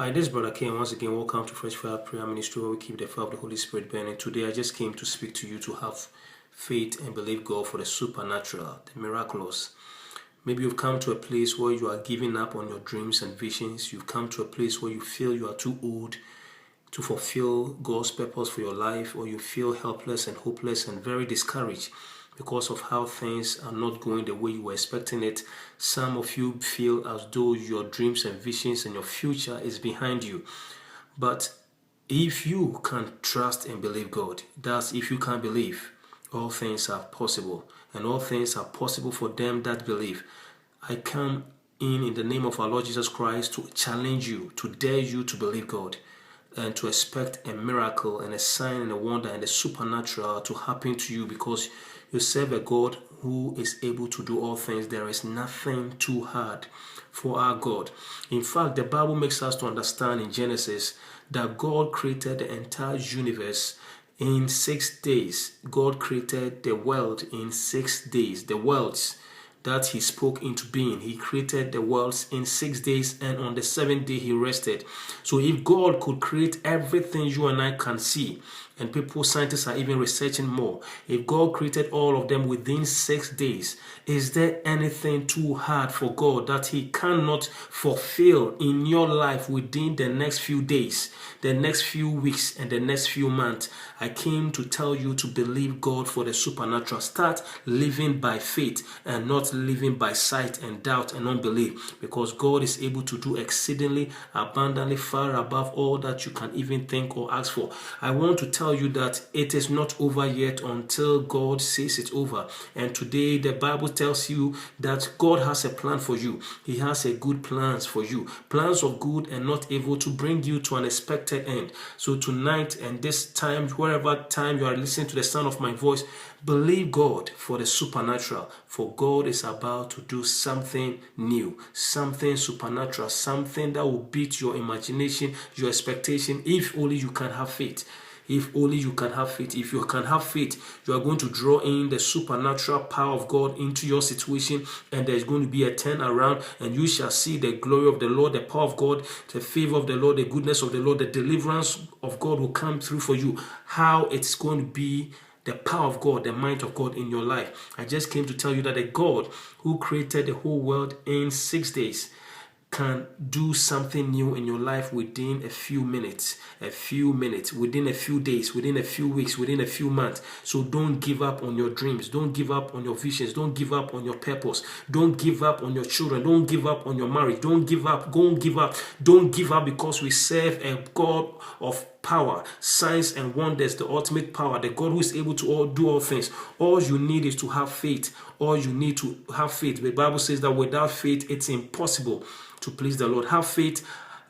Hi, this is Brother Ken. Once again, welcome to Fresh Fire Prayer Ministry, where we keep the fire of the Holy Spirit burning. Today, I just came to speak to you to have faith and believe God for the supernatural, the miraculous. Maybe you've come to a place where you are giving up on your dreams and visions. You've come to a place where you feel you are too old to fulfill God's purpose for your life, or you feel helpless and hopeless and very discouraged because of how things are not going the way you were expecting it. Some of you feel as though your dreams and visions and your future is behind you. But if you can trust and believe God, that's if you can believe, all things are possible, and all things are possible for them that believe. I come in the name of our Lord Jesus Christ to challenge you, to dare you to believe God, and to expect a miracle and a sign and a wonder and a supernatural to happen to you, because you serve a God who is able to do all things. There is nothing too hard for our God. In fact, the Bible makes us to understand in Genesis that God created the entire universe in 6 days. God created the world in 6 days. The worlds that he spoke into being. He created the worlds in 6 days, and on the seventh day he rested. So if God could create everything you and I can see, and scientists are even researching more, if God created all of them within 6 days, is there anything too hard for God that he cannot fulfill in your life within the next few days, the next few weeks, and the next few months? I came to tell you to believe God for the supernatural. Start living by faith and not living by sight and doubt and unbelief, because God is able to do exceedingly abundantly far above all that you can even think or ask for. I want to tell you that it is not over yet until God says it's over. And today the Bible tells you that God has a plan for you. He has a good plans for you, plans of good and not evil, to bring you to an expected end. So tonight and this time, wherever time you are listening to the sound of my voice, believe God for the supernatural, for God is about to do something new, something supernatural, something that will beat your imagination, your expectation, if only you can have faith. If only you can have faith. If you can have faith, you are going to draw in the supernatural power of God into your situation, and there's going to be a turnaround, and you shall see the glory of the Lord, the power of God, the favor of the Lord, the goodness of the Lord, the deliverance of God will come through for you. How it's going to be the power of God, the might of God in your life. I just came to tell you that the God who created the whole world in 6 days can do something new in your life within a few minutes, within a few days, within a few weeks, within a few months. So don't give up on your dreams. Don't give up on your visions. Don't give up on your purpose. Don't give up on your children. Don't give up on your marriage. Don't give up. Don't give up. Don't give up, because we serve a God of power, signs and wonders, the ultimate power, the God who is able to do all things. All you need is to have faith. All you need to have faith. The Bible says that without faith, it's impossible to please the Lord. Have faith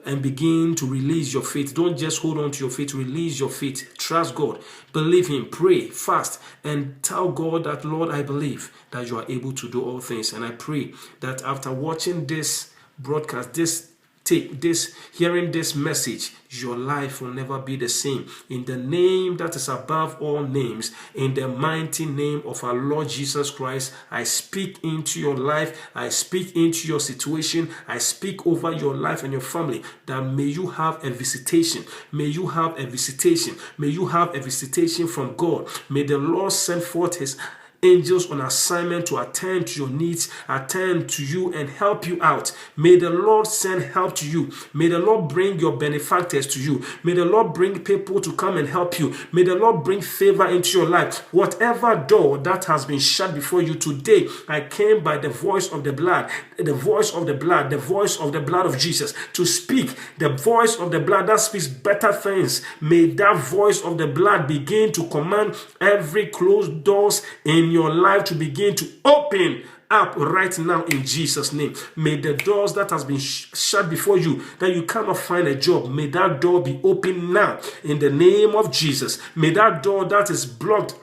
and begin to release your faith. Don't just hold on to your faith. Release your faith. Trust God. Believe him. Pray, fast, and tell God that, Lord, I believe that you are able to do all things. And I pray that after watching this broadcast, hearing this message, your life will never be the same. In the name that is above all names, in the mighty name of our Lord Jesus Christ, I speak into your life. I speak into your situation. I speak over your life and your family, that may you have a visitation. May you have a visitation. May you have a visitation from God. May the Lord send forth his angels on assignment to attend to your needs, attend to you and help you out. May the Lord send help to you. May the Lord bring your benefactors to you. May the Lord bring people to come and help you. May the Lord bring favor into your life. Whatever door that has been shut before you today, I came by the voice of the blood, the voice of the blood, the voice of the blood of Jesus, to speak the voice of the blood that speaks better things. May that voice of the blood begin to command every closed doors in your life to begin to open up right now in Jesus' name. May the doors that has been shut before you, that you cannot find a job, may that door be open now in the name of Jesus. May that door that is blocked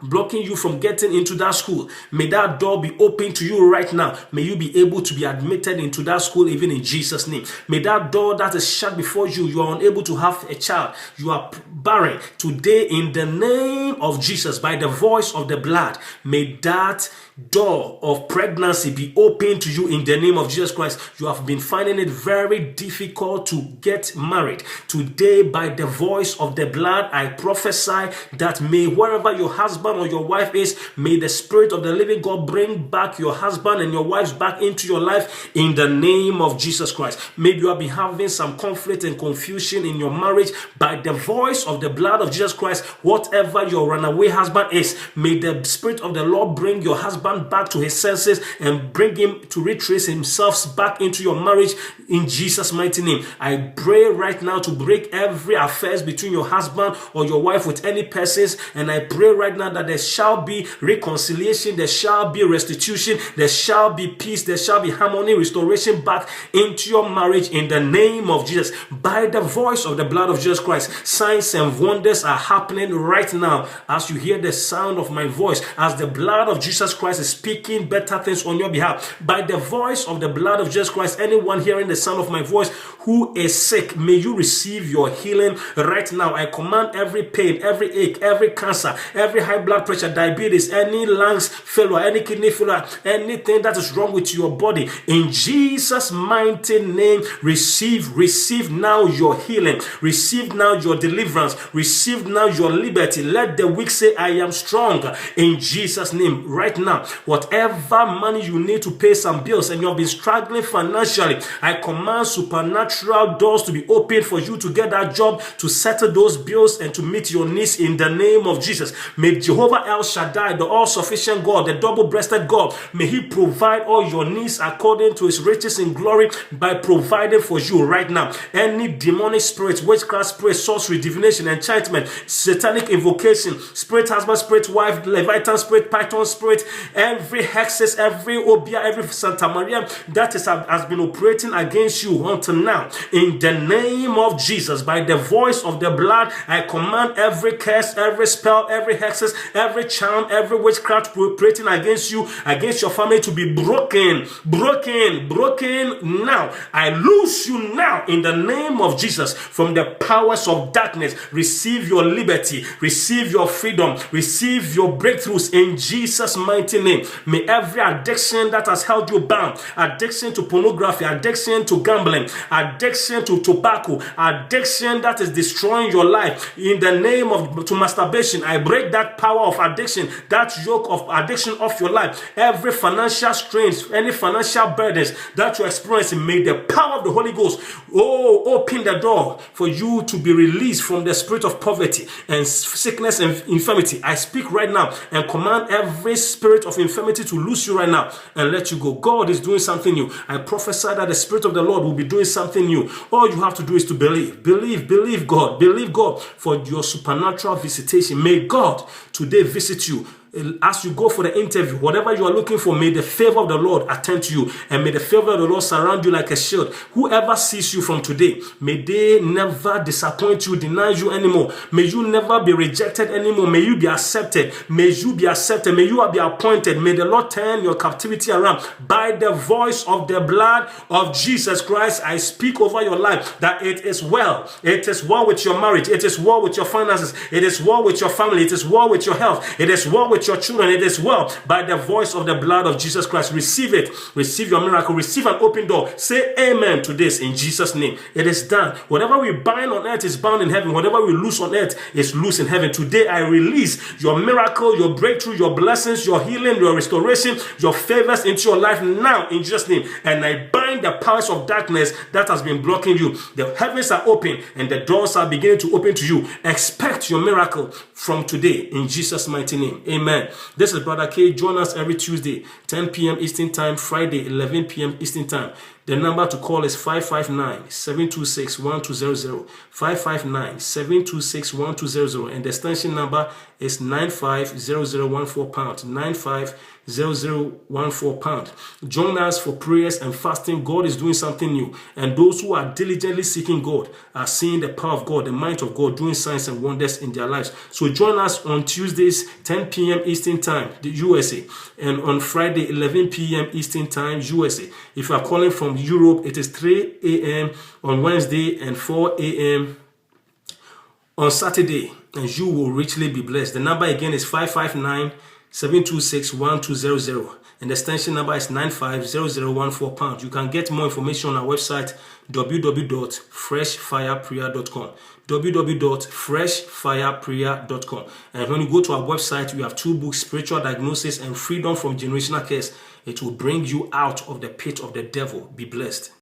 blocking you from getting into that school, may that door be open to you right now. May you be able to be admitted into that school even in Jesus' name. May that door that is shut before you, you are unable to have a child, you are barren, today in the name of Jesus, by the voice of the blood, may that door of pregnancy be open to you in the name of Jesus Christ. You have been finding it very difficult to get married. Today, by the voice of the blood, I prophesy that may wherever your husband or your wife is, may the Spirit of the living God bring back your husband and your wife back into your life in the name of Jesus Christ. Maybe you have been having some conflict and confusion in your marriage. By the voice of the blood of Jesus Christ, whatever your runaway husband is, may the Spirit of the Lord bring your husband back to his senses and bring him to retrace himself back into your marriage in Jesus' mighty name. I pray right now to break every affairs between your husband or your wife with any persons, and I pray right now that there shall be reconciliation, there shall be restitution, there shall be peace, there shall be harmony, restoration back into your marriage in the name of Jesus. By the voice of the blood of Jesus Christ, signs and wonders are happening right now as you hear the sound of my voice, as the blood of Jesus Christ is speaking better things on your behalf. By the voice of the blood of Jesus Christ, anyone hearing the sound of my voice who is sick, may you receive your healing right now. I command every pain, every ache, every cancer, every high blood pressure, diabetes, any lungs failure, any kidney failure, anything that is wrong with your body, in Jesus' mighty name, receive now your healing, receive now your deliverance, receive now your liberty. Let the weak say, I am strong, in Jesus' name. Right now, whatever money you need to pay some bills and you have been struggling financially, I command supernatural doors to be opened for you to get that job, to settle those bills and to meet your needs in the name of Jesus. May Jehovah El Shaddai, the all-sufficient God, the double-breasted God, may he provide all your needs according to his riches in glory by providing for you right now. Any demonic spirit, witchcraft spirit, sorcery, divination, enchantment, satanic invocation, spirit husband, spirit wife, Leviathan spirit, Python spirit, every hexes, every Obia, every Santa Maria that has been operating against you until now, in the name of Jesus, by the voice of the blood, I command every curse, every spell, every hexes, every charm, every witchcraft operating against you, against your family, to be broken now. I loose you now in the name of Jesus from the powers of darkness. Receive your liberty, receive your freedom, receive your breakthroughs in Jesus' mighty name. May every addiction that has held you bound, addiction to pornography, addiction to gambling, addiction to tobacco, addiction that is destroying your life, in the name of to masturbation, I break that power of addiction, that yoke of addiction off your life. Every financial strains, any financial burdens that you're experiencing, may the power of the Holy Ghost open the door for you to be released from the spirit of poverty and sickness and infirmity. I speak right now and command every spirit of infirmity to loose you right now and let you go. God is doing something new. I prophesy that the Spirit of the Lord will be doing something new. All you have to do is to believe God for your supernatural visitation. May God today visit you. As you go for the interview, whatever you are looking for, may the favor of the Lord attend to you, and may the favor of the Lord surround you like a shield. Whoever sees you from today, may they never disappoint you, deny you anymore. May you never be rejected anymore. May you be accepted. May you be accepted. May you be appointed. May the Lord turn your captivity around. By the voice of the blood of Jesus Christ, I speak over your life that it is well. It is well with your marriage. It is well with your finances. It is well with your family. It is well with your health. It is well with your children. It is well by the voice of the blood of Jesus Christ. Receive it. Receive your miracle. Receive an open door. Say amen to this in Jesus' name. It is done. Whatever we bind on earth is bound in heaven. Whatever we loose on earth is loose in heaven. Today I release your miracle, your breakthrough, your blessings, your healing, your restoration, your favors into your life now in Jesus' name. And I bind the powers of darkness that has been blocking you. The heavens are open and the doors are beginning to open to you. Expect your miracle from today in Jesus' mighty name. Amen. This is Brother K. Join us every Tuesday, 10 p.m. Eastern Time, Friday, 11 p.m. Eastern Time. The number to call is 559-726-1200, 559-726-1200, and the extension number is 950014 pound, 950014 £0014. Join us for prayers and fasting. God is doing something new. And those who are diligently seeking God are seeing the power of God, the might of God, doing signs and wonders in their lives. So join us on Tuesdays, 10 p.m. Eastern Time, the USA. And on Friday, 11 p.m. Eastern Time, USA. If you are calling from Europe, it is 3 a.m. on Wednesday and 4 a.m. on Saturday, and you will richly be blessed. The number again is 559-726-1200, and the extension number is 950014 #. You can get more information on our website, www.freshfireprayer.com, www.freshfireprayer.com. And when you go to our website, we have 2 books, Spiritual Diagnosis and Freedom from Generational Curse. It will bring you out of the pit of the devil. Be blessed.